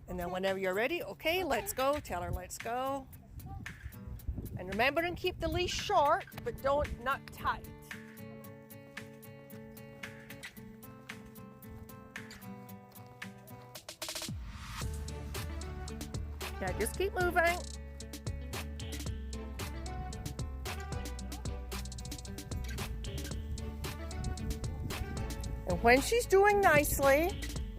And then whenever you're ready, okay, let's go. Tell her, let's go. And remember to keep the leash short, but not tight. Yeah, just keep moving. And when she's doing nicely,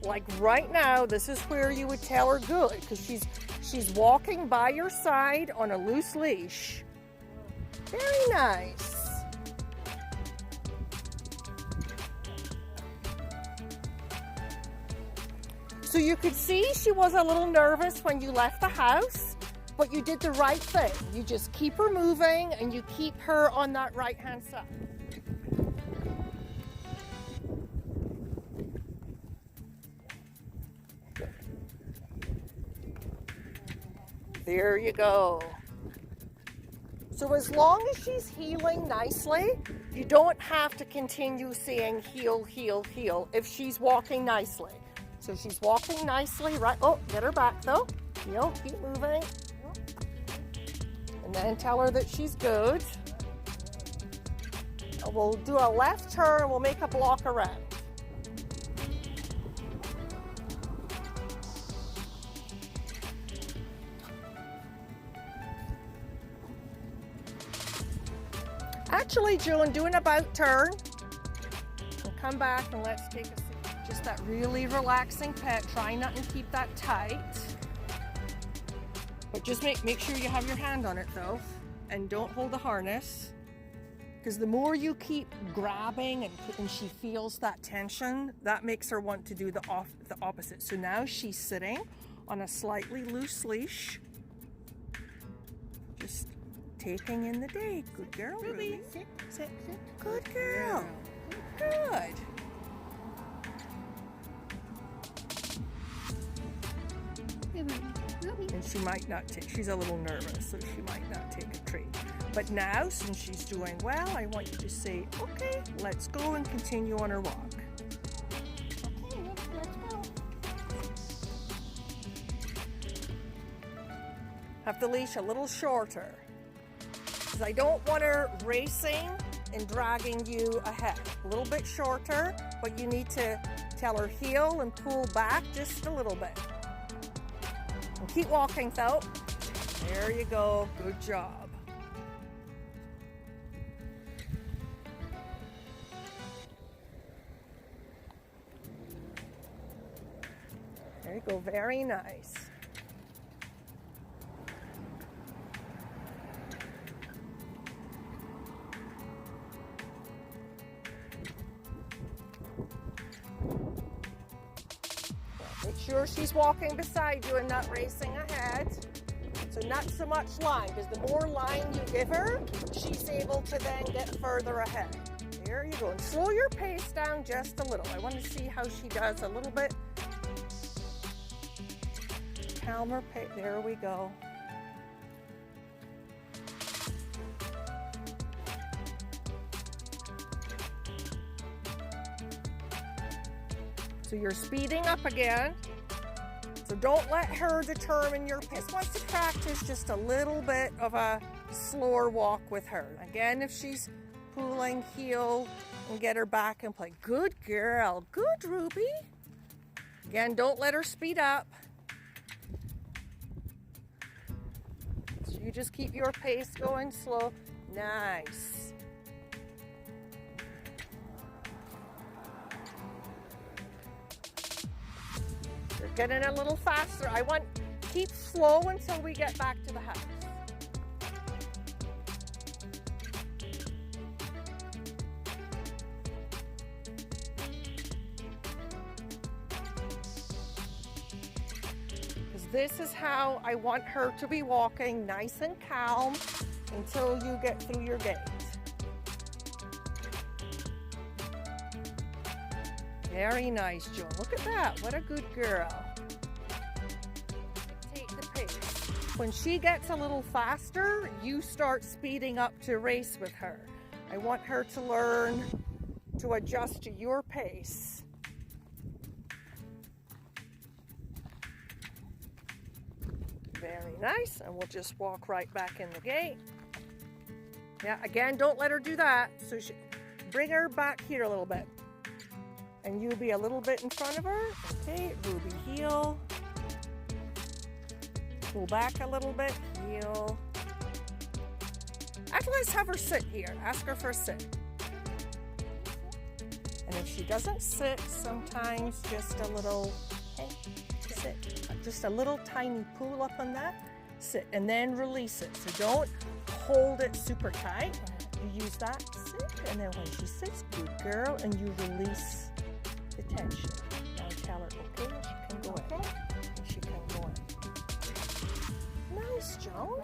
like right now, this is where you would tell her good, because she's walking by your side on a loose leash. Very nice. So you could see she was a little nervous when you left the house, but you did the right thing. You just keep her moving and you keep her on that right-hand side. There you go. So as long as she's heeling nicely, you don't have to continue saying heel, heel, heel if she's walking nicely. So she's walking nicely, right? Oh, get her back though. Heel, keep moving. And then tell her that she's good. And we'll do a left turn, we'll make a block around. Actually, June, do an about turn. And come back and let's take a seat. Just that really relaxing pet. Try not to keep that tight. But just make sure you have your hand on it though. And don't hold the harness. Because the more you keep grabbing and she feels that tension, that makes her want to do the opposite. So now she's sitting on a slightly loose leash. Just taking in the day. Good girl, Ruby. Sit. Good girl. Good. And she might not take, she's a little nervous, so she might not take a treat. But now, since she's doing well, I want you to say, okay, let's go and continue on her walk. Okay, let's go. Have the leash a little shorter. Because I don't want her racing and dragging you ahead. A little bit shorter, but you need to tell her heel and pull back just a little bit. And keep walking though. There you go, good job. There you go, very nice. Make sure she's walking beside you and not racing ahead. So not so much line, because the more line you give her, she's able to then get further ahead. There you go. And slow your pace down just a little. I want to see how she does a little bit. Calmer pace. There we go. So you're speeding up again. So don't let her determine your pace. Wants to practice just a little bit of a slower walk with her. Again, if she's pulling, heel and get her back and play. Good girl. Good, Ruby. Again, don't let her speed up. So you just keep your pace going slow. Nice. You're getting a little faster. Keep slow until we get back to the house. Because this is how I want her to be walking, nice and calm until you get through your gate. Very nice, Joan. Look at that. What a good girl. Take the pace. When she gets a little faster, you start speeding up to race with her. I want her to learn to adjust to your pace. Very nice. And we'll just walk right back in the gate. Yeah, again, don't let her do that. So bring her back here a little bit. And you be a little bit in front of her. Okay, Ruby, heel. Pull back a little bit, heel. Actually, let's have her sit here. Ask her for a sit. And if she doesn't sit, sometimes just a little, okay, sit. Just a little tiny pull up on that, sit, and then release it. So don't hold it super tight. You use that, sit, and then when she sits, good girl, and you release the tension. Now tell her, okay, she can go in. Okay. She can go in. Nice, Joan.